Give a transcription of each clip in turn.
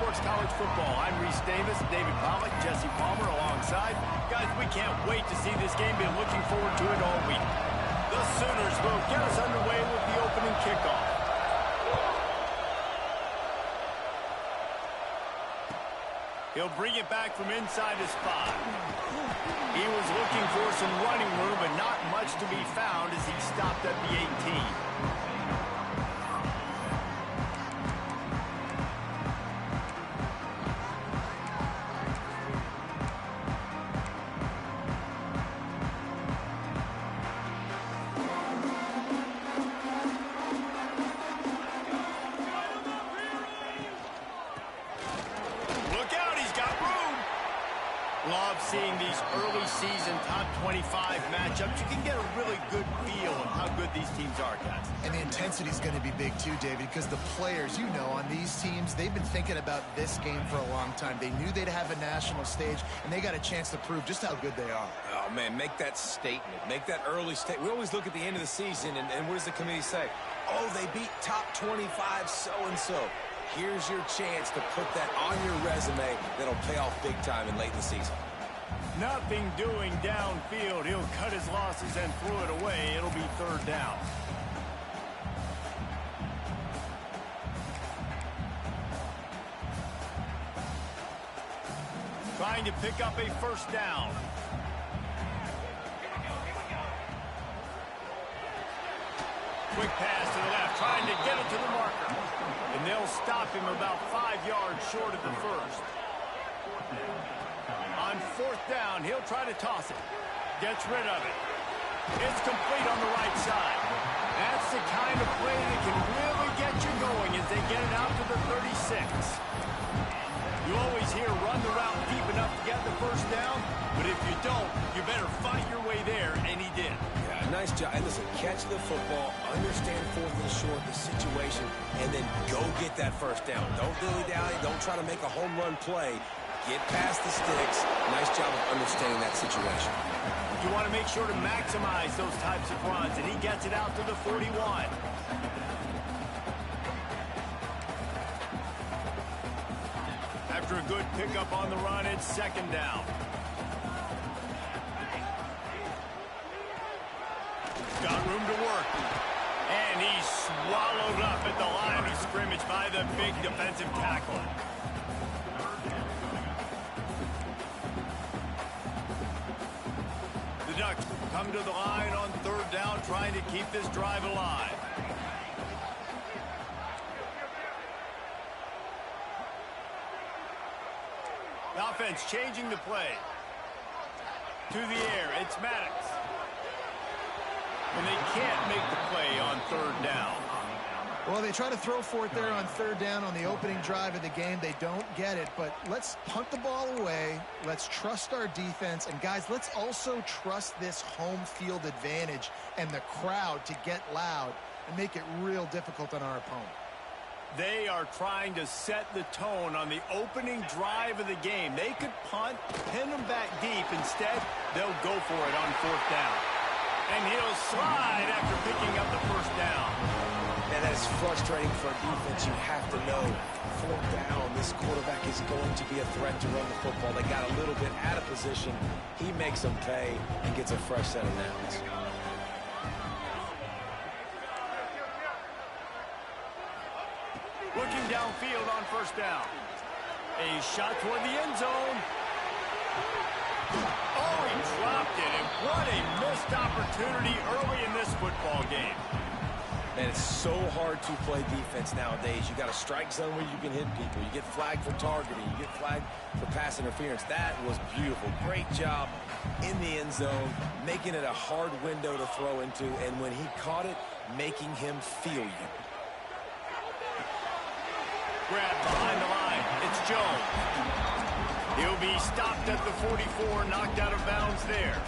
Sports College Football. I'm Reese Davis, David Pollock, Jesse Palmer alongside. Guys, we can't wait to see this game. Been looking forward to it all week. The Sooners will get us underway with the opening kickoff. He'll bring it back from inside his spot. He was looking for some running room, but not much to be found as he stopped at the 18. Love seeing these early season top 25 matchups. You can get a really good feel of how good these teams are, guys. And the intensity is going to be big too, David, because the players, you know, on these teams, they've been thinking about this game for a long time. They knew they'd have a national stage, and they got a chance to prove just how good they are. Oh, man, make that statement. Make that early statement. We always look at the end of the season, and what does the committee say? Oh, they beat top 25 so-and-so. Here's your chance to put that on your resume that'll pay off big time in late in the season. Nothing doing downfield. He'll cut his losses and throw it away. It'll be third down. Trying to pick up a first down. Quick pass to the left, trying to get it to the marker. And they'll stop him about 5 yards short of the first. On fourth down, he'll try to toss it. Gets rid of it. It's complete on the right side. That's the kind of play that can really get you going as they get it out to the 36. You always hear run the route deep enough to get the first down, but if you don't, you better fight your way there, and he did. Yeah, nice job. And listen, catch the football, understand fourth and short, the situation, and then go get that first down. Don't dilly-dally. Don't try to make a home run play. Get past the sticks. Nice job of understanding that situation. You want to make sure to maximize those types of runs, and he gets it out to the 41. After a good pickup on the run, it's second down. Got room to work. And he's swallowed up at the line of scrimmage by the big defensive tackle. The Ducks come to the line on third down, trying to keep this drive alive. The offense changing the play. To the air, it's Maddox. And they can't make the play on third down. Well, they try to throw for it there on third down on the opening drive of the game. They don't get it, but let's punt the ball away. Let's trust our defense. And, guys, let's also trust this home field advantage and the crowd to get loud and make it real difficult on our opponent. They are trying to set the tone on the opening drive of the game. They could punt, pin them back deep. Instead, they'll go for it on fourth down. And he'll slide after picking up the first down. And that is frustrating for a defense. You have to know, fourth down, this quarterback is going to be a threat to run the football. They got a little bit out of position. He makes them pay and gets a fresh set of downs. Looking downfield on first down. A shot toward the end zone. Oh, he dropped it, and what a missed opportunity early in this football game. And it's so hard to play defense nowadays. You got a strike zone where you can hit people. You get flagged for targeting. You get flagged for pass interference. That was beautiful. Great job in the end zone, making it a hard window to throw into, and when he caught it, making him feel you. Grab behind the line. It's Jones. He'll be stopped at the 44, knocked out of bounds there.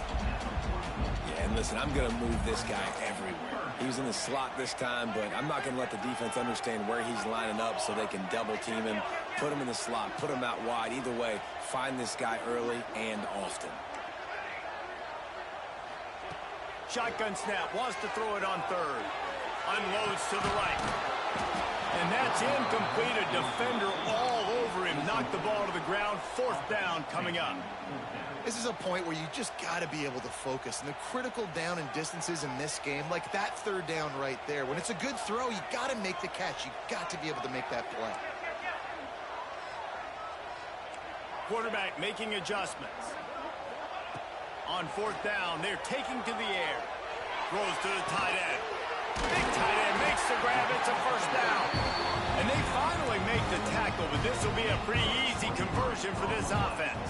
Yeah, and listen, I'm going to move this guy everywhere. He was in the slot this time, but I'm not going to let the defense understand where he's lining up so they can double team him, put him in the slot, put him out wide. Either way, find this guy early and often. Shotgun snap, wants to throw it on third. Unloads to the right. And that's incomplete. A defender all over him. Knocked the ball to the ground. 4th down coming up. This is a point where you just got to be able to focus. And the critical down and distances in this game, like that 3rd down right there, when it's a good throw, you got to make the catch. You got to be able to make that play. Quarterback making adjustments. On 4th down, they're taking to the air. Throws to the tight end. Big tight end makes the grab. It's a 1st down. And they finally make the tackle, but this will be a pretty easy conversion for this offense.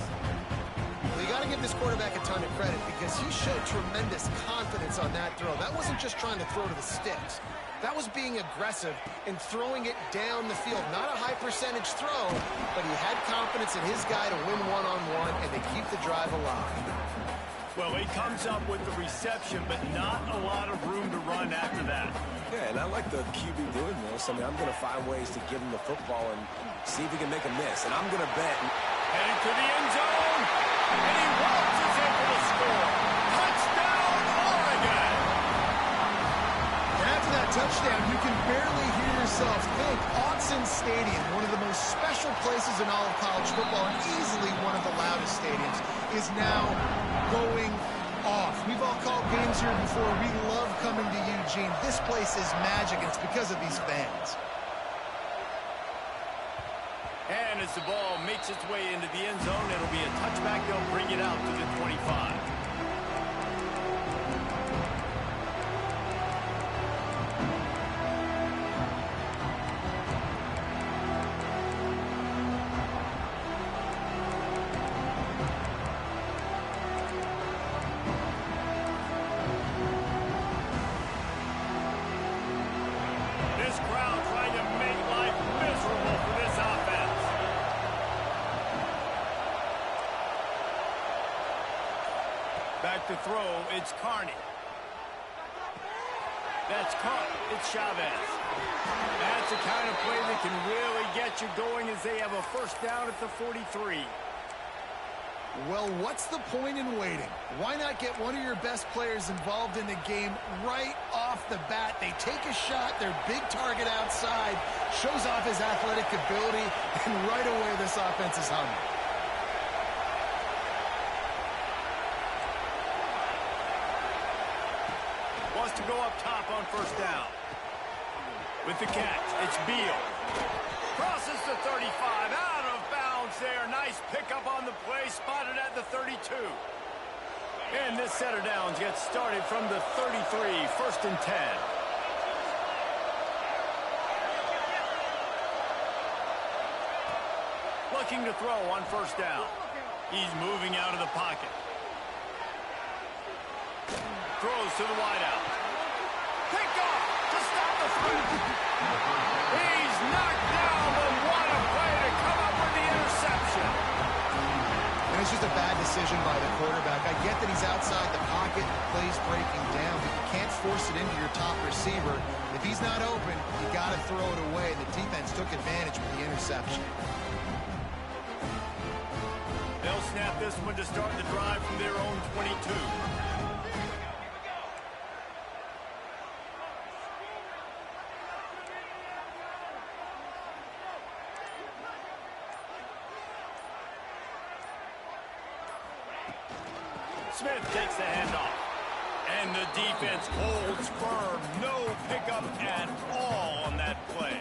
Well, you got to give this quarterback a ton of credit because he showed tremendous confidence on that throw. That wasn't just trying to throw to the sticks. That was being aggressive and throwing it down the field. Not a high percentage throw, but he had confidence in his guy to win one-on-one, and they keep the drive alive. Well, he comes up with the reception, but not a lot of room to run after that. Yeah, and I like the QB doing this. I mean, I'm going to find ways to give him the football and see if he can make a miss. And I'm going to bet. Heading to the end zone, and he waltzes in for the score. Touchdown, Oregon! And after that touchdown, you can barely hear yourself think. Autzen Stadium, one of the most special places in all of college football, and easily one of the loudest stadiums, is now going off. We've all called games here before. We love coming to Eugene. This place is magic, and it's because of these fans. And as the ball makes its way into the end zone, it'll be a touchback. They'll bring it out to the 25. Back to throw, it's Carney. That's caught, it's Chavez. That's the kind of play that can really get you going as they have a 1st down at the 43. Well, what's the point in waiting? Why not get one of your best players involved in the game right off the bat? They take a shot, their big target outside, shows off his athletic ability, and right away this offense is humming. To go up top on 1st down. With the catch, it's Beal. Crosses the 35, out of bounds there. Nice pickup on the play, spotted at the 32. And this set of downs gets started from the 33, 1st and 10. Looking to throw on 1st down. He's moving out of the pocket. Throws to the wideout. Picked off to stop the threat. He's knocked down, but what a play to come up with the interception. And it's just a bad decision by the quarterback. I get that he's outside the pocket, plays breaking down, but you can't force it into your top receiver. If he's not open, you got to throw it away. The defense took advantage with the interception. They'll snap this one to start the drive from their own 22. Smith takes the handoff. And the defense holds firm. No pickup at all on that play.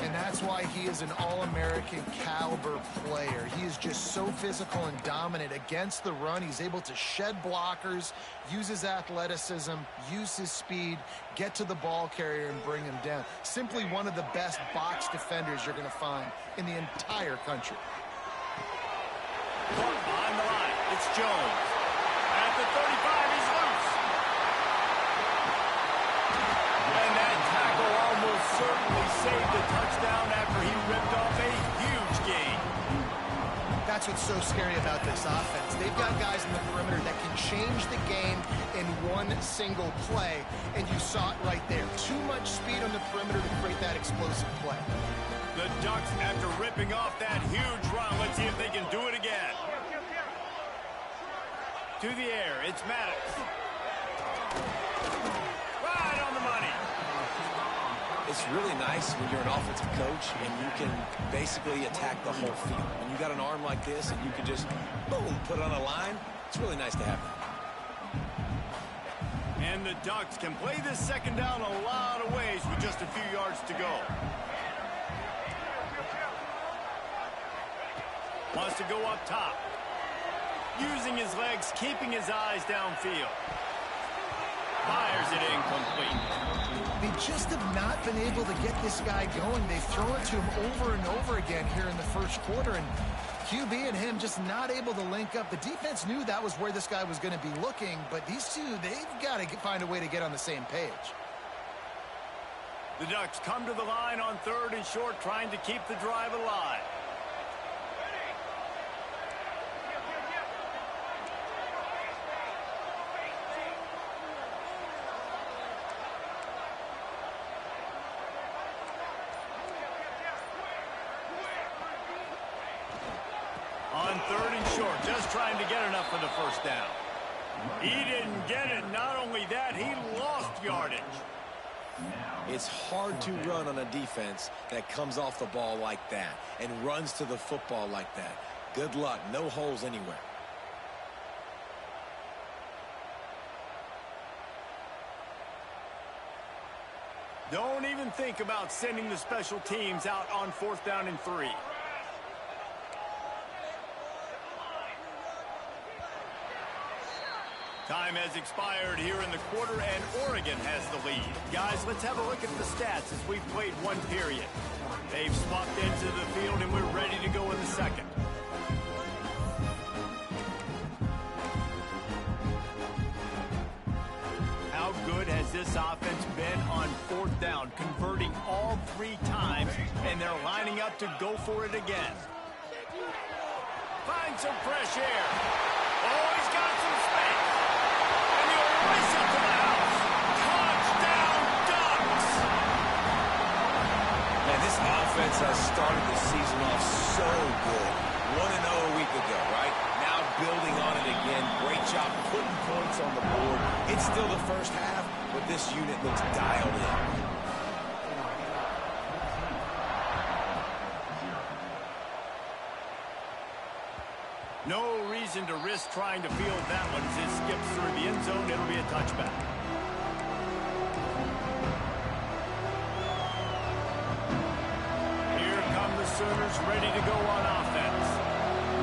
And that's why he is an All-American caliber player. He is just so physical and dominant against the run. He's able to shed blockers, use his athleticism, use his speed, get to the ball carrier and bring him down. Simply one of the best box defenders you're going to find in the entire country. Caught behind the line. It's Jones. At the 35, he's loose. And that tackle almost certainly saved a touchdown after he ripped off a huge gain. That's what's so scary about this offense. They've got guys in the perimeter that can change the game in one single play, and you saw it right there. Too much speed on the perimeter to create that explosive play. The Ducks, after ripping off that huge run, let's see if they can do it again. To the air, it's Maddox. Right on the money. It's really nice when you're an offensive coach and you can basically attack the whole field. When you got an arm like this and you can just, boom, put on a line, it's really nice to have that. And the Ducks can play this second down a lot of ways with just a few yards to go. Wants to go up top. Using his legs, keeping his eyes downfield. Fires it incomplete. They just have not been able to get this guy going. They've thrown it to him over and over again here in the first quarter, and QB and him just not able to link up. The defense knew that was where this guy was going to be looking, but these two, they've got to find a way to get on the same page. The Ducks come to the line on 3rd and short, trying to keep the drive alive. On 3rd and short, just trying to get enough for the first down. He didn't get it. Not only that, he lost yardage. It's hard to run on a defense that comes off the ball like that and runs to the football like that. Good luck. No holes anywhere. Don't even think about sending the special teams out on 4th down and 3. Time has expired here in the quarter, and Oregon has the lead. Guys, let's have a look at the stats as we've played one period. They've swapped into the field, and we're ready to go in the second. How good has this offense been on 4th down, converting all 3 times, and they're lining up to go for it again. Find some fresh air. Oh, he's got some space. Race up to the house. Touchdown, Ducks! Man, this offense has started the season off so good. 1-0 a week ago, right? Now building on it again. Great job putting points on the board. It's still the first half, but this unit looks dialed in. No reason to risk trying to field that one as it skips through the end zone. It'll be a touchback. Here come the Sooners ready to go on offense.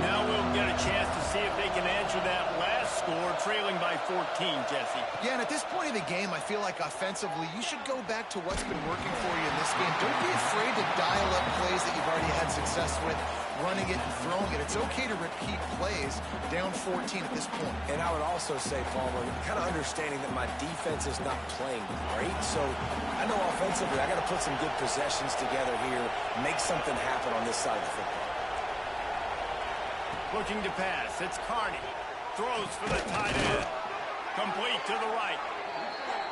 Now we'll get a chance to see if they can answer that last score, trailing by 14, Jesse. Yeah, and at this point of the game, I feel like offensively, you should go back to what's been working for you in this game. Don't be afraid to dial up plays that you've already had success with, running it and throwing it. It's okay to repeat plays down 14 at this point. And I would also say, Palmer, kind of understanding that my defense is not playing great. So I know offensively I got to put some good possessions together here, make something happen on this side of the football. Looking to pass. It's Carney. Throws for the tight end. Complete to the right.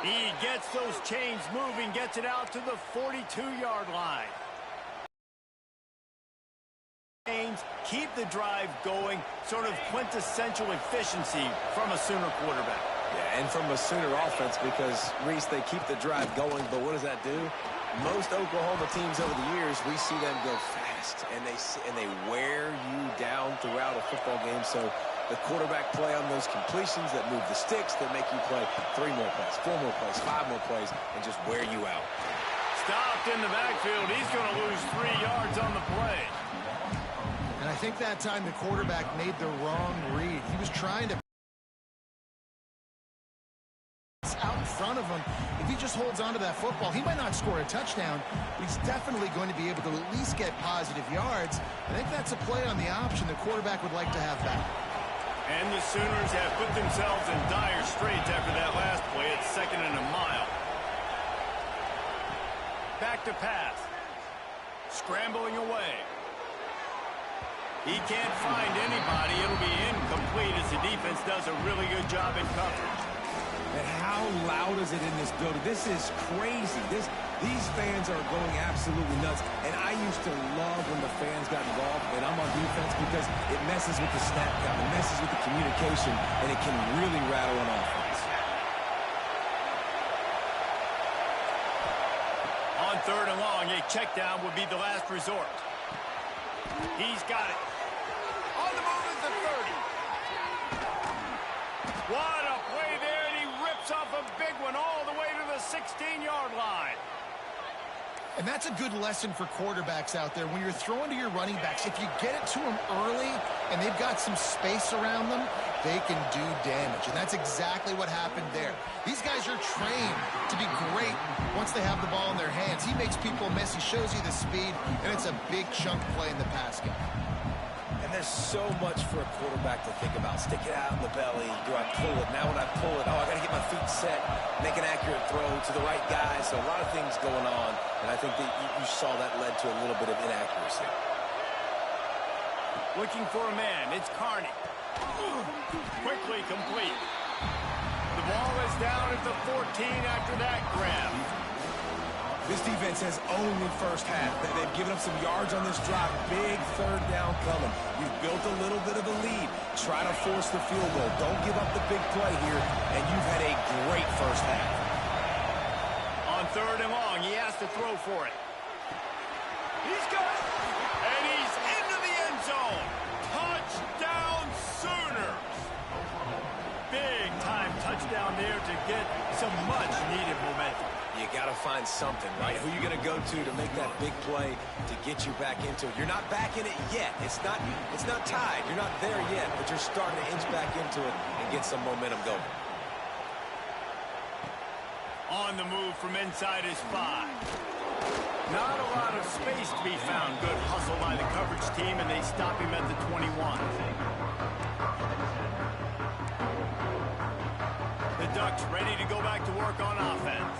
He gets those chains moving, gets it out to the 42-yard line. Keep the drive going, sort of quintessential efficiency from a Sooner quarterback. Yeah, and from a Sooner offense because, Reese, they keep the drive going, but what does that do? Most Oklahoma teams over the years, we see them go fast, and they wear you down throughout a football game. So the quarterback play on those completions that move the sticks, that make you play 3 more plays, 4 more plays, 5 more plays, and just wear you out. Stopped in the backfield. He's going to lose 3 yards on the play. And I think that time the quarterback made the wrong read. He was trying to out in front of him. If he just holds on to that football, he might not score a touchdown, but he's definitely going to be able to at least get positive yards. I think that's a play on the option the quarterback would like to have back. And the Sooners have put themselves in dire straits after that last play. It's 2nd and a mile. Back to pass. Scrambling away. He can't find anybody. It'll be incomplete as the defense does a really good job in coverage. And how loud is it in this building? This is crazy. These fans are going absolutely nuts. And I used to love when the fans got involved, and I'm on defense because it messes with the snap count, it messes with the communication, and it can really rattle an offense. On 3rd check down would be the last resort. He's got it. On the move is the 30. What a play there, and he rips off a big one all the way to the 16-yard line. And that's a good lesson for quarterbacks out there. When you're throwing to your running backs, if you get it to them early and they've got some space around them, they can do damage. And that's exactly what happened there. These guys are trained to be great once they have the ball in their hands. He makes people miss. He shows you the speed, and it's a big chunk play in the pass game. And there's so much for a quarterback to think about. Stick it out in the belly. Do I pull it? Now when I pull it, I got to get my feet set, make an accurate throw to the right guy. So a lot of things going on, and I think that you saw that led to a little bit of inaccuracy. Looking for a man. It's Carney. Quickly complete. The ball is down at the 14 after that grab. This defense has owned the first half. They've given up some yards on this drive. Big third down coming. You've built a little bit of a lead. Try to force the field goal. Don't give up the big play here, and you've had a great first half. On 3rd and long, he has to throw for it. He's got it, and he's into the end zone. Touchdown, Sooners. Big-time touchdown there to get some much-needed momentum. You got to find something, right? Who are you going to go to make that big play to get you back into it? You're not back in it yet. It's not tied. You're not there yet, but you're starting to inch back into it and get some momentum going. On the move from inside his 5. Not a lot of space to be found. Good hustle by the coverage team, and they stop him at the 21. The Ducks ready to go back to work on offense.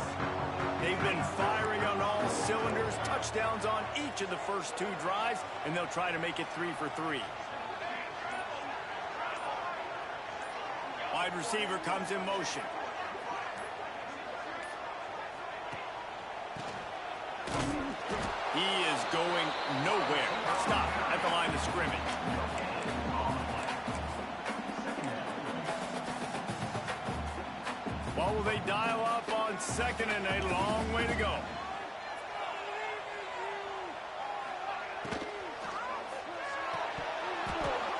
They've been firing on all cylinders, touchdowns on each of the first 2 drives, and they'll try to make it 3 for 3. Wide receiver comes in motion. He is going nowhere. Stop at the line of scrimmage. What will they dial up on 2nd and a long way to go?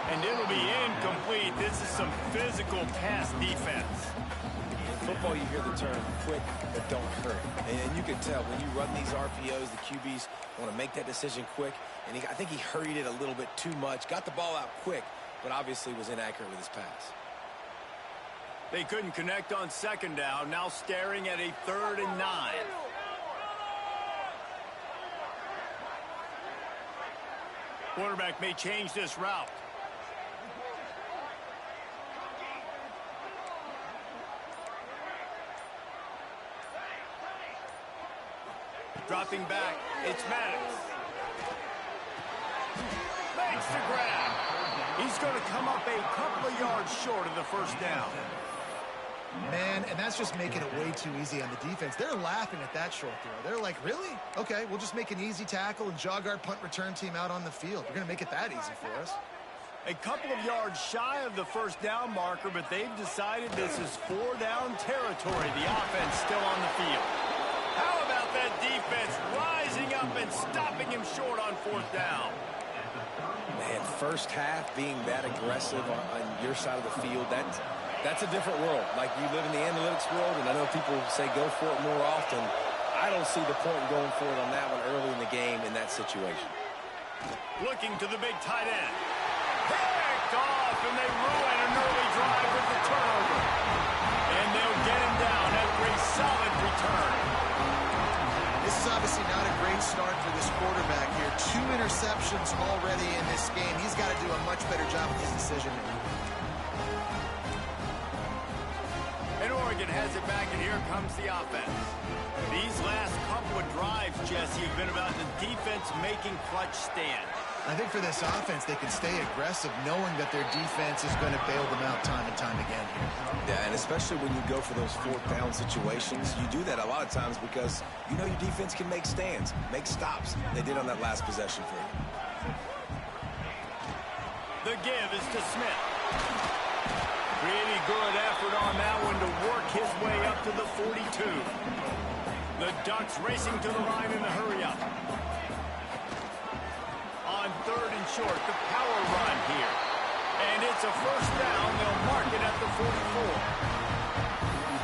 And it'll be incomplete. This is some physical pass defense. In football, you hear the term quick but don't hurt. And you can tell when you run these RPOs, the QBs want to make that decision quick. And I think he hurried it a little bit too much. Got the ball out quick, but obviously was inaccurate with his pass. They couldn't connect on 2nd down. Now staring at a 3rd and 9. Quarterback may change this route. Dropping back, it's Maddox. Makes the grab. He's going to come up a couple of yards short of the 1st down. Man, and that's just making it way too easy on the defense. They're laughing at that short throw. They're like, really? Okay, we'll just make an easy tackle and jog our punt return team out on the field. We're going to make it that easy for us. A couple of yards shy of the 1st down marker, but they've decided this is 4-down territory. The offense still on the field. How about that defense rising up and stopping him short on 4th down? Man, first half being that aggressive on your side of the field, that's a different world. Like, you live in the analytics world, and I know people say go for it more often. I don't see the point in going for it on that one early in the game in that situation. Looking to the big tight end. Picked off, and they ruin an early drive with the turnover. And they'll get him down after a solid return. This is obviously not a great start for this quarterback here. 2 interceptions already in this game. He's got to do a much better job with his decision-making. And Oregon has it back, and here comes the offense. These last couple of drives, Jesse, have been about the defense making clutch stands. I think for this offense, they can stay aggressive knowing that their defense is going to bail them out time and time again here. Yeah, and especially when you go for those 4th down situations, you do that a lot of times because you know your defense can make stands, make stops. They did on that last possession for you. The give is to Smith. Pretty good effort on that one to work his way up to the 42. The Ducks racing to the line in a hurry-up. On 3rd and short, the power run here. And it's a first down. They'll mark it at the 44.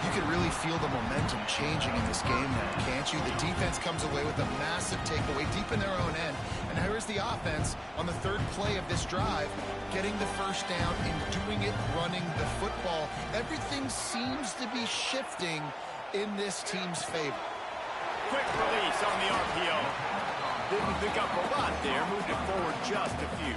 You can really feel the momentum changing in this game now, can't you? The defense comes away with a massive takeaway deep in their own end. And here is the offense on the 3rd play of this drive, getting the first down and doing it running the football. Everything seems to be shifting in this team's favor. Quick release on the RPO. Didn't pick up a lot there, moved it forward just a few.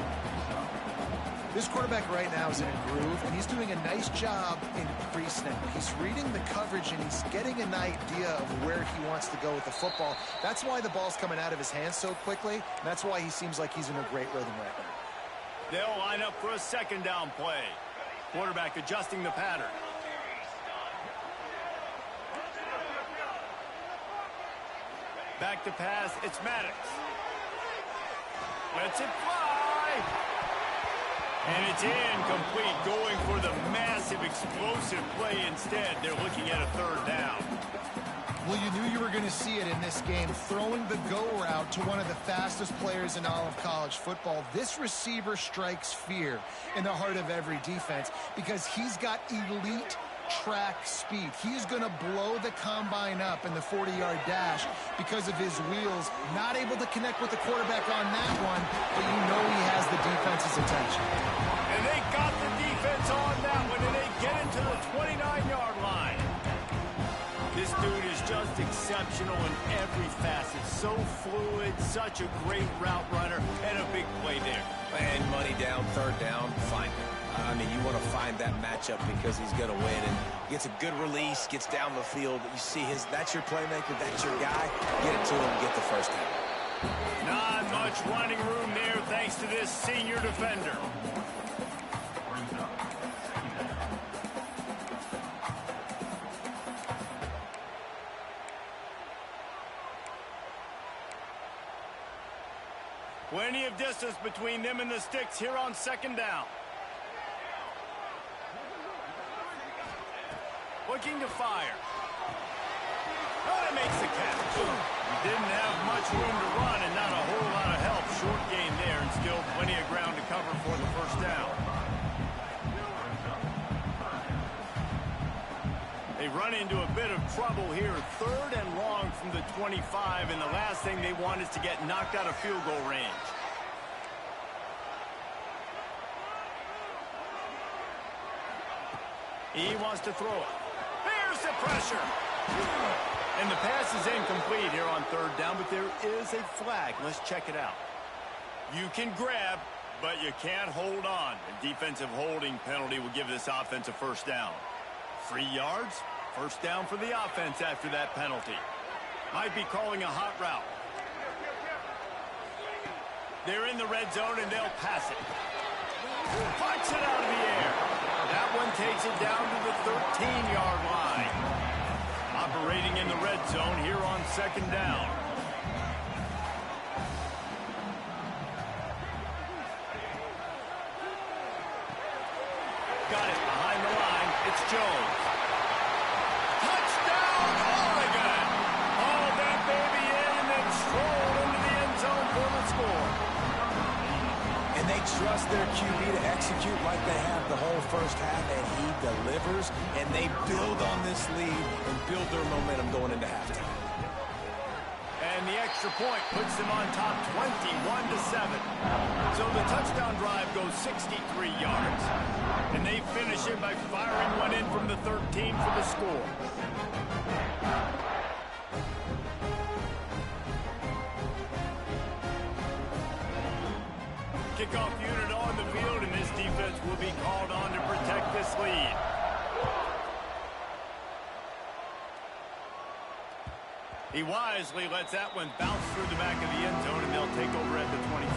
This quarterback right now is in a groove, and he's doing a nice job in pre-snap. He's reading the coverage, and he's getting an idea of where he wants to go with the football. That's why the ball's coming out of his hands so quickly, and that's why he seems like he's in a great rhythm right now. They'll line up for a 2nd down play. Quarterback adjusting the pattern. Back to pass, it's Maddox. Lets it fly. And it's incomplete, going for the massive explosive play instead. They're looking at a 3rd down. Well, you knew you were going to see it in this game, throwing the go route to one of the fastest players in all of college football. This receiver strikes fear in the heart of every defense because he's got elite track speed. He's going to blow the combine up in the 40-yard dash because of his wheels. Not able to connect with the quarterback on that one, but you know he has the defense's attention. And they got the defense on that one, and they get into the 29-yard line. This dude is just exceptional in every facet. So fluid, such a great route runner, and a big play there. And money down, 3rd down, fine. I mean, you want to find that matchup because he's going to win. And gets a good release, gets down the field. You see that's your playmaker, that's your guy. Get it to him, get the first down. Not much running room there thanks to this senior defender. Plenty of distance between them and the sticks here on 2nd down. Looking to fire. Oh, it makes the catch. Didn't have much room to run and not a whole lot of help. Short gain there and still plenty of ground to cover for the first down. They run into a bit of trouble here. 3rd and long from the 25, and the last thing they want is to get knocked out of field goal range. He wants to throw it. There's the pressure. And the pass is incomplete here on 3rd down, but there is a flag. Let's check it out. You can grab, but you can't hold on. A defensive holding penalty will give this offense a first down. 3 yards, first down for the offense after that penalty. Might be calling a hot route. They're in the red zone, and they'll pass it. Punch it out of the air. That one takes it down to the 13-yard line. Operating in the red zone here on 2nd down. Got it behind the line. It's Jones. Touchdown, Oregon! Hauled that baby in and then strolled into the end zone for the score. And they trust their QB to execute like they have the whole first half, and he delivers, and they build on this lead and build their momentum going into halftime. And the extra point puts them on top 21-7. So the touchdown drive goes 63 yards. And they finish it by firing one in from the 13 for the score. Kickoff unit on the field, and this defense will be called on to protect this lead. He wisely lets that one bounce through the back of the end zone, and they'll take over at the 25.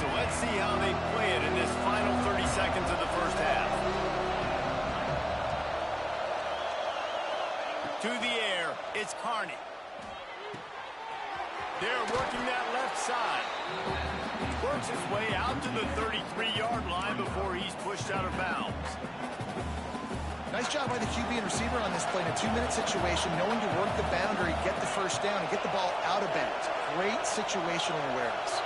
So let's see how they play it in this final 30 seconds of the first half. To the air, it's Carney. They're working that left side. Works his way out to the 33-yard line before he's pushed out of bounds. Nice job by the QB and receiver on this play in a 2-minute situation, knowing to work the boundary, get the first down, and get the ball out of bounds. Great situational awareness.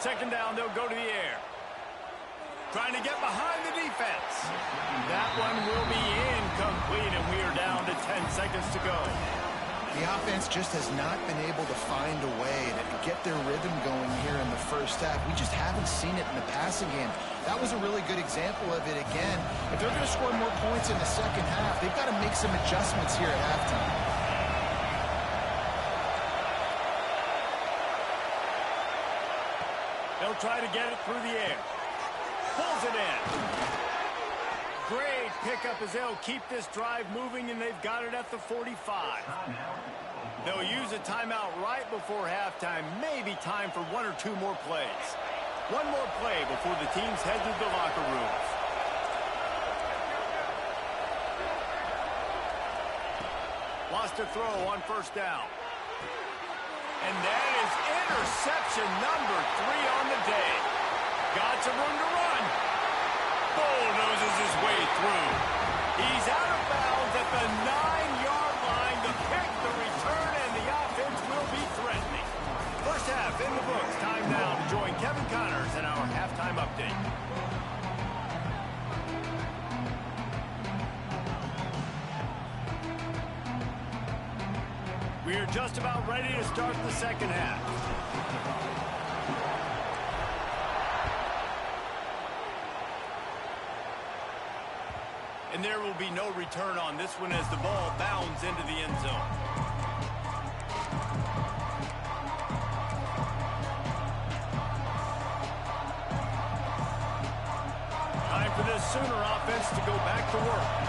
Second down, they'll go to the air. Trying to get behind the defense. That one will be incomplete, and we are down to 10 seconds to go. The offense just has not been able to find a way to get their rhythm going here in the first half. We just haven't seen it in the passing game. That was a really good example of it again. If they're going to score more points in the second half, they've got to make some adjustments here at halftime. They'll try to get it through the air. Pulls it in. Great pickup as they'll keep this drive moving, and they've got it at the 45. They'll use a timeout right before halftime. Maybe time for 1 or 2 more plays. One more play before the teams head to the locker rooms. Lost a throw on first down. And that is interception number 3 on the day. Got some room to run. Bulldozes his way through. He's out of bounds at the 9-yard line. The pick, the return, and the offense will be threatening. First half in the books. Time now to join Kevin Connors in our halftime update. We are just about ready to start the second half. And there will be no return on this one as the ball bounds into the end zone. Time for this Sooner offense to go back to work.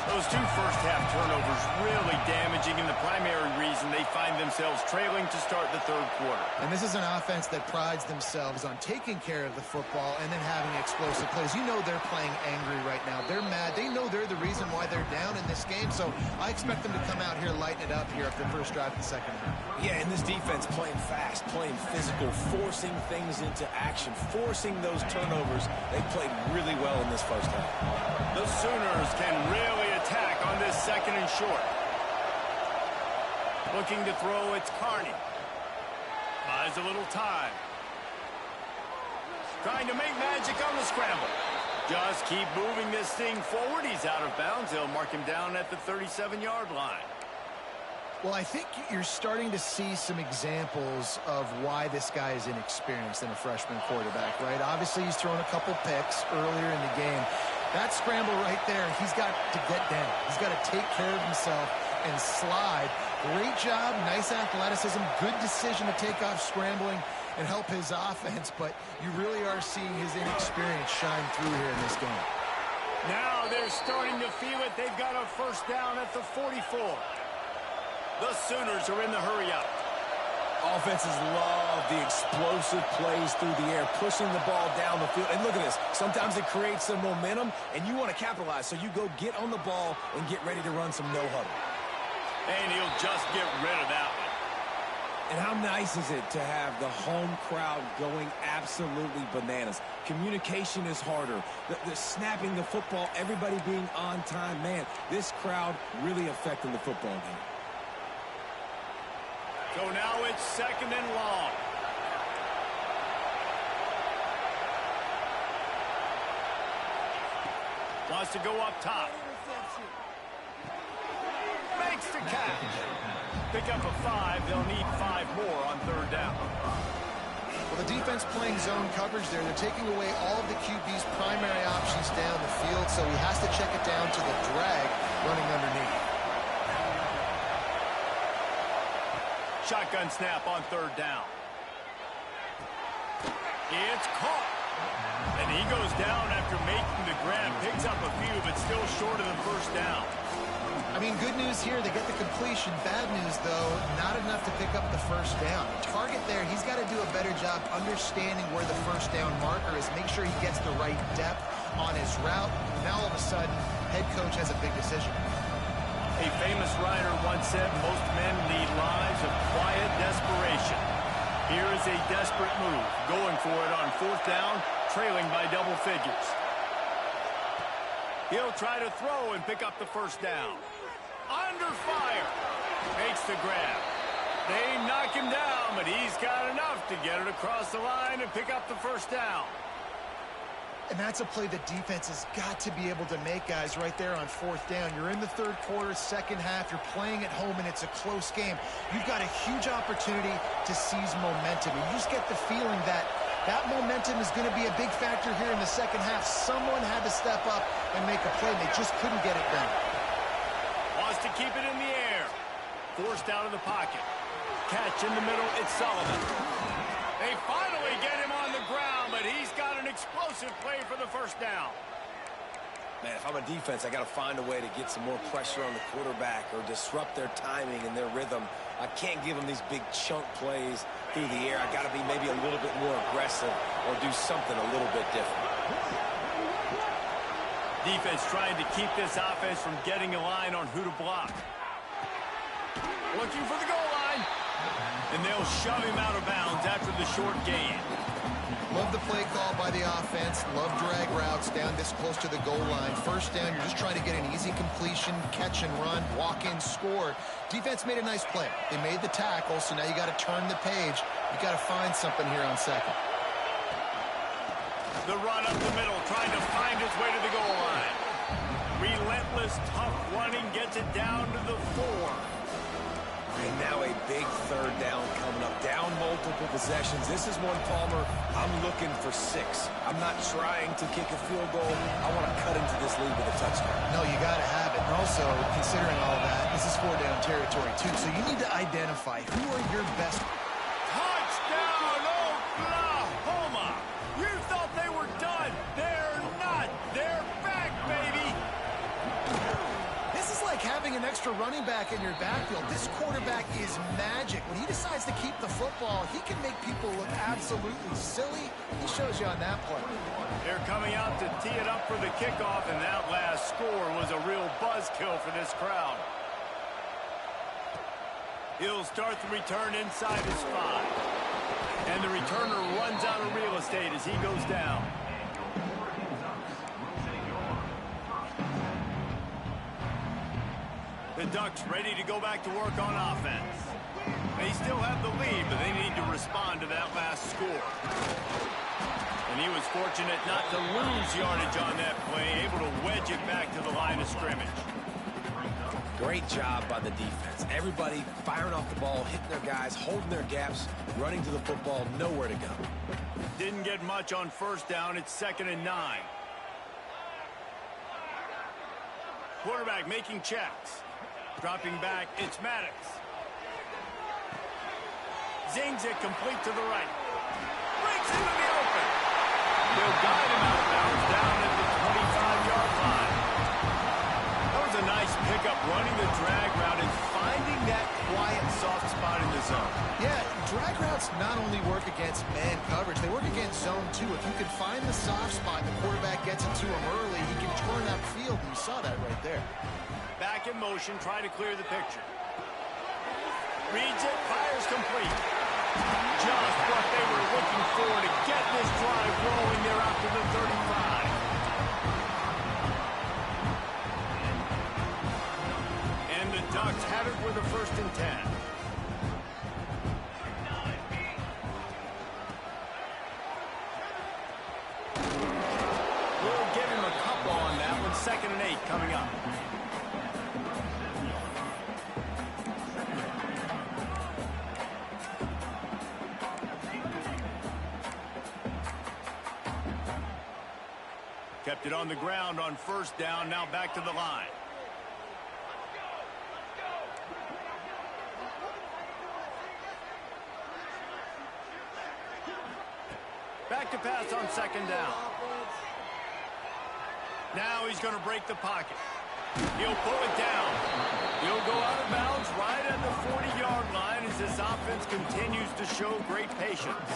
Those 2 first-half turnovers really damaging, and the primary reason they find themselves trailing to start the third quarter. And this is an offense that prides themselves on taking care of the football and then having explosive plays. You know they're playing angry right now. They're mad. They know they're the reason why they're down in this game, so I expect them to come out here, lighten it up here after the first drive of the second half. Yeah, and this defense playing fast, playing physical, forcing things into action, forcing those turnovers. They played really well in this first half. The Sooners can really attack on this second and short. Looking to throw, it's Carney. Buys a little time. Trying to make magic on the scramble. Just keep moving this thing forward. He's out of bounds. They'll mark him down at the 37-yard line. Well, I think you're starting to see some examples of why this guy is inexperienced in a freshman quarterback, right? Obviously, he's thrown a couple picks earlier in the game. That scramble right there, he's got to get down. He's got to take care of himself and slide. Great job, nice athleticism, good decision to take off scrambling and help his offense, but you really are seeing his inexperience shine through here in this game. Now they're starting to feel it. They've got a first down at the 44. The Sooners are in the hurry-up. Offenses love the explosive plays through the air, pushing the ball down the field. And look at this. Sometimes it creates some momentum, and you want to capitalize. So you go get on the ball and get ready to run some no-huddle. And he'll just get rid of that one. And how nice is it to have the home crowd going absolutely bananas? Communication is harder. The snapping the football, everybody being on time. Man, this crowd really affecting the football game. So now it's second and long. Wants to go up top. Makes the catch. Pick up a 5. They'll need 5 more on third down. Well, the defense playing zone coverage there. They're taking away all of the QB's primary options down the field, so he has to check it down to the drag running underneath. Shotgun snap on third down. It's caught. And he goes down after making the grab. Picks up a few, but still short of the first down. I mean, good news here. They get the completion. Bad news, though, not enough to pick up the first down. The target there, he's got to do a better job understanding where the first down marker is. Make sure he gets the right depth on his route. Now, all of a sudden, head coach has a big decision. A famous writer once once said most men lead lives of quiet desperation. Here is a desperate move, going for it on 4th down, trailing by double figures. He'll try to throw and pick up the 1st down. Under fire. Makes the grab. They knock him down, but he's got enough to get it across the line and pick up the 1st down. And that's a play the defense has got to be able to make, guys, right there on 4th down. You're in the 3rd quarter, 2nd half. You're playing at home, and it's a close game. You've got a huge opportunity to seize momentum. And you just get the feeling that that momentum is going to be a big factor here in the 2nd half. Someone had to step up and make a play, and they just couldn't get it done. Wants to keep it in the air. Forced out of the pocket. Catch in the middle, it's Sullivan. They finally get him on the ground, but he's got an explosive play for the 1st down. Man, if I'm a defense, I got to find a way to get some more pressure on the quarterback or disrupt their timing and their rhythm. I can't give them these big chunk plays through the air. I got to be maybe a little bit more aggressive or do something a little bit different. Defense trying to keep this offense from getting a line on who to block. Looking for the goal line. And they'll shove him out of bounds after the short gain. Love the play call by the offense. Love drag routes down this close to the goal line. 1st down, you're just trying to get an easy completion, catch and run, walk in, score. Defense made a nice play. They made the tackle, so now you got to turn the page. You got to find something here on 2nd. The run up the middle, trying to find his way to the goal line. Relentless, tough running, gets it down to the 4. And now a big 3rd down coming up. Down multiple possessions. This is one, Palmer, I'm looking for 6. I'm not trying to kick a field goal. I want to cut into this lead with a touchdown. No, you got to have it. And also, considering all that, this is 4-down territory, too. So you need to identify who are your best. Touchdown, Oklahoma! You thought they were done. They're not. They're back, baby. This is like having an extra running back in your backfield. This quarterback is magic. When he decides to keep the football, he can make people look absolutely silly. He shows you on that play. They're coming out to tee it up for the kickoff, and that last score was a real buzzkill for this crowd. He'll start the return inside his 5. And the returner runs out of real estate as he goes down. The Ducks ready to go back to work on offense. They still have the lead, but they need to respond to that last score. And he was fortunate not to lose yardage on that play, able to wedge it back to the line of scrimmage. Great job by the defense. Everybody firing off the ball, hitting their guys, holding their gaps, running to the football, nowhere to go. Didn't get much on 1st down. It's 2nd and 9. Quarterback making checks. Dropping back, it's Maddox. Zings it complete to the right. Breaks into the open. They'll guide him out of bounds down at the 25-yard line. That was a nice pickup, running the drag route and finding that quiet, soft spot in the zone. Yeah, drag routes not only work against man coverage, they work against zone too. If you can find the soft spot and the quarterback gets it to him early, he can turn that field, and you saw that right there. Back in motion, trying to clear the picture. Reads it, fires complete. Just what they were looking for to get this drive rolling there out to the 35. And the Ducks have it with a 1st and 10. We'll give him a couple on that one. 2nd and 8 coming up. Kept it on the ground on 1st down, now back to the line. Back to pass on 2nd down. Now he's going to break the pocket. He'll pull it down. He'll go out of bounds right at the 40-yard line as this offense continues to show great patience.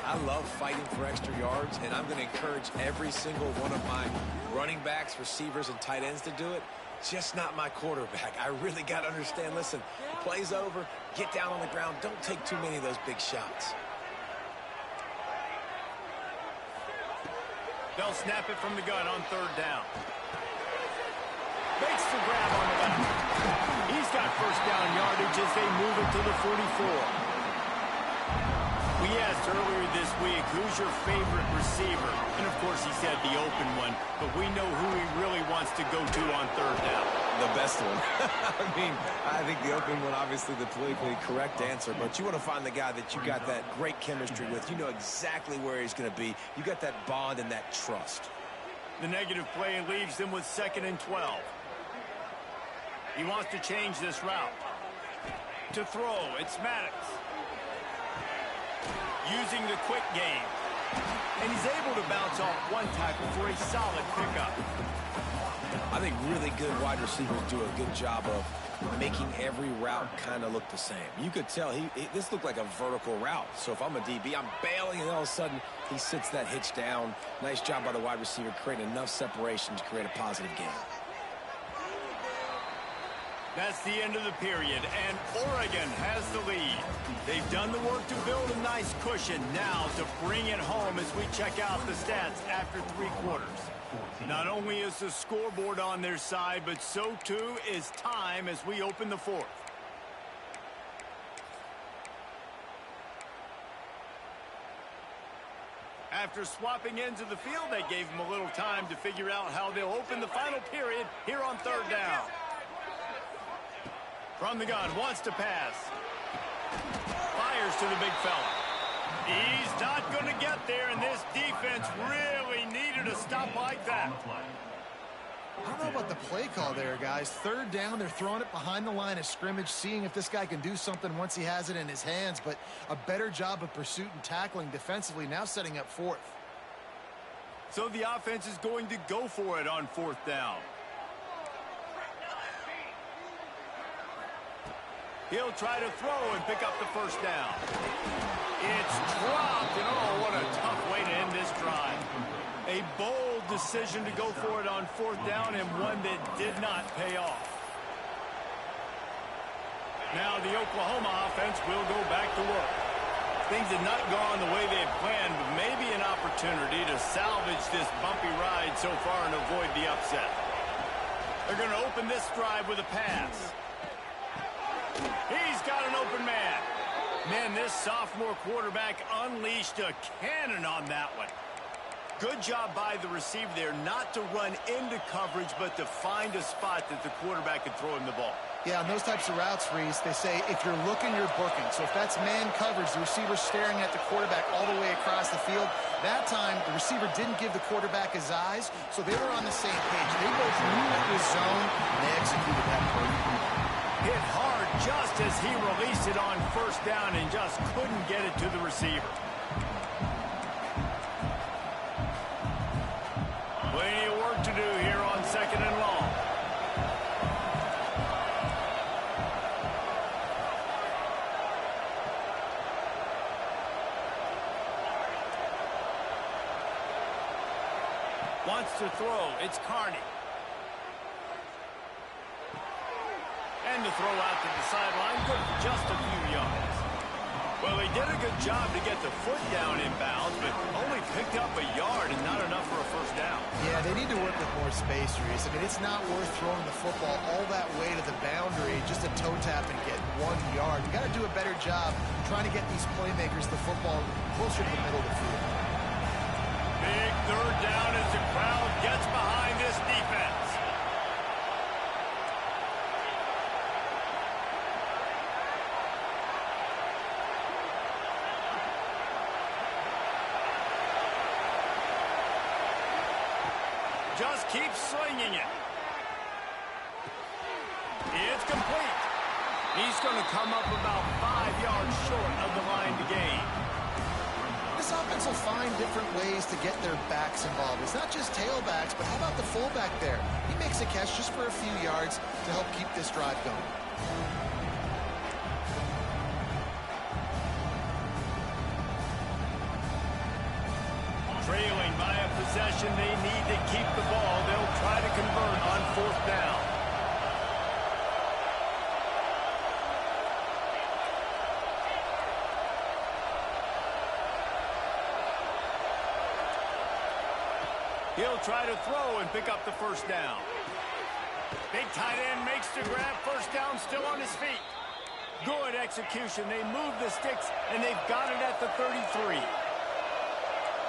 I love fighting for extra yards, and I'm going to encourage every single one of my running backs, receivers, and tight ends to do it. Just not my quarterback. I really got to understand, listen, play's over, get down on the ground, don't take too many of those big shots. They'll snap it from the gun on third down. Makes the grab on the left. He's got first down yardage as they move it to the 44. We asked earlier this week, who's your favorite receiver? And, of course, he said the open one, but we know who he really wants to go to on third down. The best one. I think the open one, obviously the politically correct answer, but you want to find the guy that you got that great chemistry with. You know exactly where he's going to be. You got that bond and that trust. The negative play leaves them with 2nd and 12. He wants to change this route. To throw, it's Maddox. Using the quick game. And he's able to bounce off one tackle for a solid pickup. I think really good wide receivers do a good job of making every route kind of look the same. You could tell this looked like a vertical route. So if I'm a DB, I'm bailing, and all of a sudden he sits that hitch down. Nice job by the wide receiver creating enough separation to create a positive game. That's the end of the period, and Oregon has the lead. They've done the work to build a nice cushion. Now to bring it home as we check out the stats after 3 quarters. Not only is the scoreboard on their side, but so too is time as we open the 4th. After swapping ends of the field, they gave them a little time to figure out how they'll open the final period here on third down. From the gun, wants to pass. Fires to the big fella. He's not going to get there, and this defense really needed a stop like that. I don't know about the play call there, guys. Third down, they're throwing it behind the line of scrimmage, seeing if this guy can do something once he has it in his hands, but a better job of pursuit and tackling defensively, now setting up 4th. So the offense is going to go for it on 4th down. He'll try to throw and pick up the first down. It's dropped, and oh, what a tough way to end this drive. A bold decision to go for it on 4th down, and one that did not pay off. Now the Oklahoma offense will go back to work. Things have not gone the way they had planned, but maybe an opportunity to salvage this bumpy ride so far and avoid the upset. They're going to open this drive with a pass. He's got an open man. Man, this sophomore quarterback unleashed a cannon on that one. Good job by the receiver there not to run into coverage, but to find a spot that the quarterback could throw him the ball. Yeah, on those types of routes, Reese, they say if you're looking, you're booking. So if that's man coverage, the receiver's staring at the quarterback all the way across the field. That time, the receiver didn't give the quarterback his eyes, so they were on the same page. They both knew it was zone, and they executed that perfectly. Hit hard just as he released it on first down and just couldn't get it to the receiver. Plenty of work to do here on 2nd and long. Wants to throw. It's Carney. And to throw out to the sideline, good for just a few yards. Well, he did a good job to get the foot down in bounds, but only picked up a yard and not enough for a first down. Yeah, they need to work with more space, Reese. I mean, it's not worth throwing the football all that way to the boundary, just a toe tap and get 1 yard. You got to do a better job trying to get these playmakers the football closer to the middle of the field. Big third down as the crowd gets behind this defense. Just keep slinging it. It's complete. He's going to come up about 5 yards short of the line to gain. This offense will find different ways to get their backs involved. It's not just tailbacks, but how about the fullback there? He makes a catch just for a few yards to help keep this drive going. possession. They need to keep the ball. They'll try to convert on 4th down. He'll try to throw and pick up the 1st down. Big tight end makes the grab. 1st down, still on his feet. Good execution. They move the sticks, and they've got it at the 33.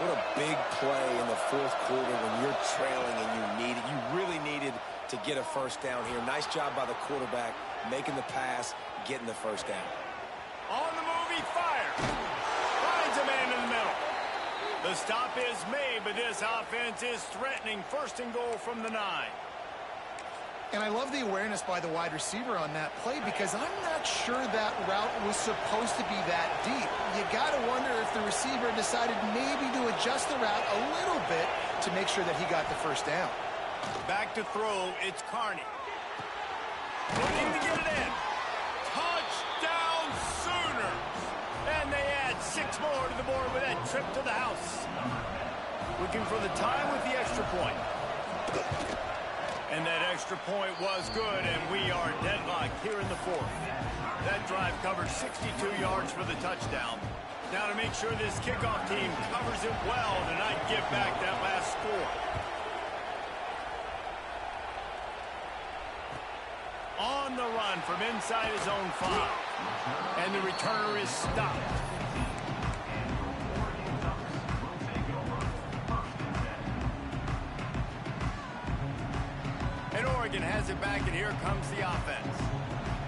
What a big play in the 4th quarter when you're trailing and you really needed to get a 1st down here. Nice job by the quarterback, making the pass, getting the 1st down. On the move, he fires. Finds a man in the middle. The stop is made, but this offense is threatening. 1st and goal from the 9. And I love the awareness by the wide receiver on that play because I'm not sure that route was supposed to be that deep. You got to wonder if the receiver decided maybe to adjust the route a little bit to make sure that he got the 1st down. Back to throw, it's Carney. Looking to get it in. Touchdown Sooners! And they add 6 more to the board with that trip to the house. Looking for the time with the extra point. And that extra point was good, and we are deadlocked here in the 4th. That drive covered 62 yards for the touchdown. Now to make sure this kickoff team covers it well to not give back that last score. On the run from inside his own 5. And the returner is stopped. And Oregon has it back, and here comes the offense.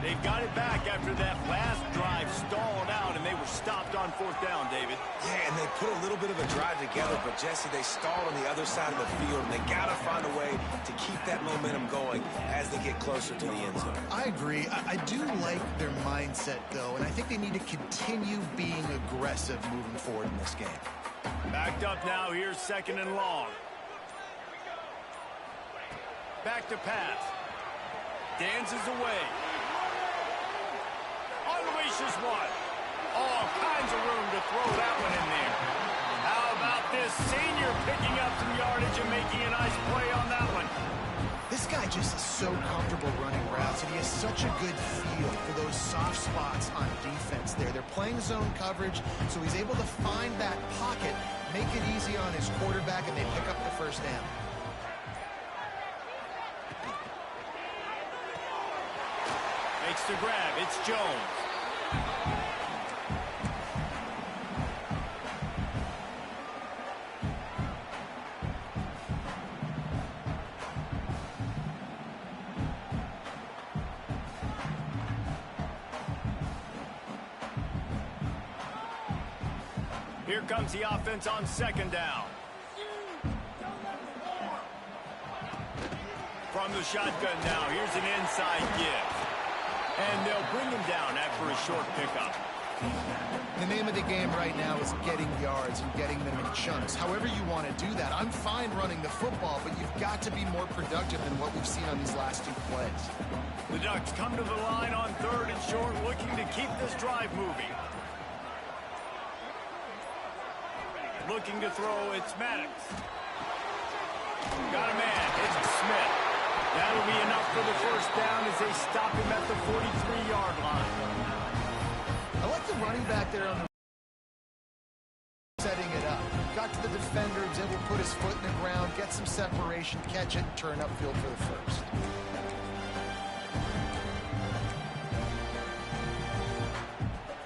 They've got it back after that last drive stalled out, and they were stopped on 4th down, David. Yeah, and they put a little bit of a drive together, but, Jesse, they stalled on the other side of the field, and they got to find a way to keep that momentum going as they get closer to the end zone. I agree. I do like their mindset, though, and I think they need to continue being aggressive moving forward in this game. Backed up now. Here's 2nd and long. Back to pass. Dances away. Unleashes one. All kinds of room to throw that one in there. How about this senior picking up some yardage and making a nice play on that one? This guy just is so comfortable running routes, and he has such a good feel for those soft spots on defense there. They're playing zone coverage, so he's able to find that pocket, make it easy on his quarterback, and they pick up the 1st down. Makes the grab. It's Jones. Here comes the offense on 2nd down. From the shotgun now, here's an inside give. And they'll bring him down after a short pickup. The name of the game right now is getting yards and getting them in chunks. However you want to do that. I'm fine running the football, but you've got to be more productive than what we've seen on these last 2 plays. The Ducks come to the line on 3rd and short, looking to keep this drive moving. Looking to throw, it's Maddox. Got a man, it's Smith. That'll be enough for the 1st down as they stop him at the 43-yard line. I like the running back there on the setting it up. Got to the defender, was able to put his foot in the ground, get some separation, catch it, and turn upfield for the 1st.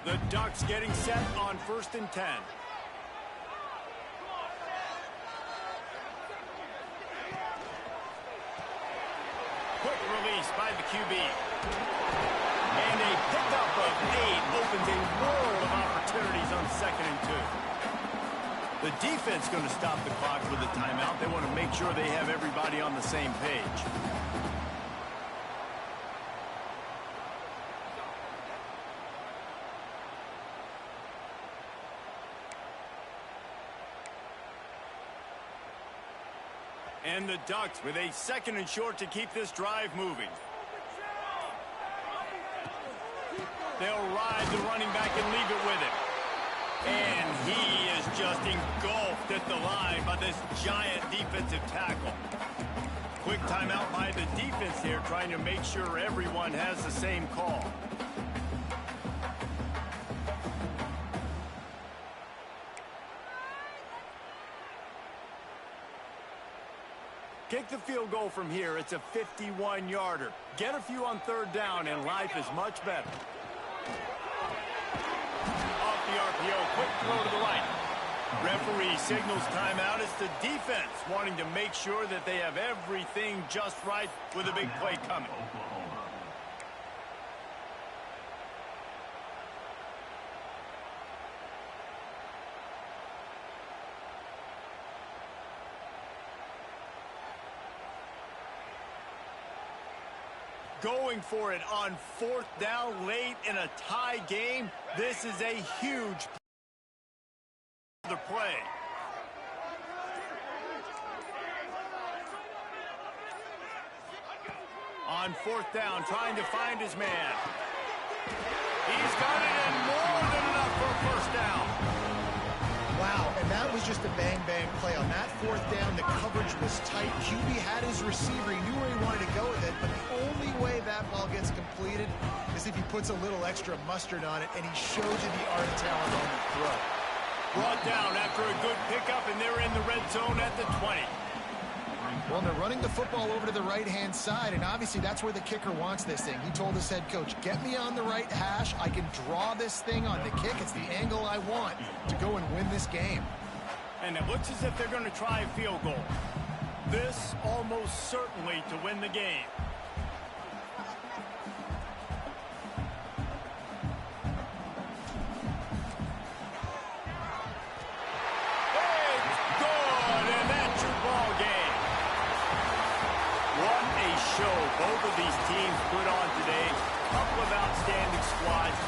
The Ducks getting set on 1st and 10. Quick release by the QB. And a pickup of 8 opens a world of opportunities on 2nd and 2. The defense going to stop the clock with a timeout. They want to make sure they have everybody on the same page. And the Ducks with a 2nd and short to keep this drive moving. They'll ride the running back and leave it with him. And he is just engulfed at the line by this giant defensive tackle. Quick timeout by the defense here, trying to make sure everyone has the same call. Kick the field goal from here. It's a 51-yarder. Get a few on third down, and life is much better. Off the RPO, quick throw to the right. Referee signals timeout. It's the defense wanting to make sure that they have everything just right with a big play coming. Going for it on fourth down late in a tie game. This is a huge play. On fourth down, trying to find his man. He's got it, and more than enough for a first down. Wow, and that was just a bang-bang play. On that fourth down, the coverage was tight. QB had his receiver. He knew where he wanted to go with it, but the only way that ball gets completed is if he puts a little extra mustard on it, and he shows you the art and talent on the throw. Brought down after a good pickup, and they're in the red zone at the 20. Well, they're running the football over to the right-hand side, and obviously that's where the kicker wants this thing. He told his head coach, get me on the right hash. I can draw this thing on the kick. It's the angle I want to go and win this game. And it looks as if they're going to try a field goal. This almost certainly to win the game. Both of these teams put on today. A couple of outstanding squads.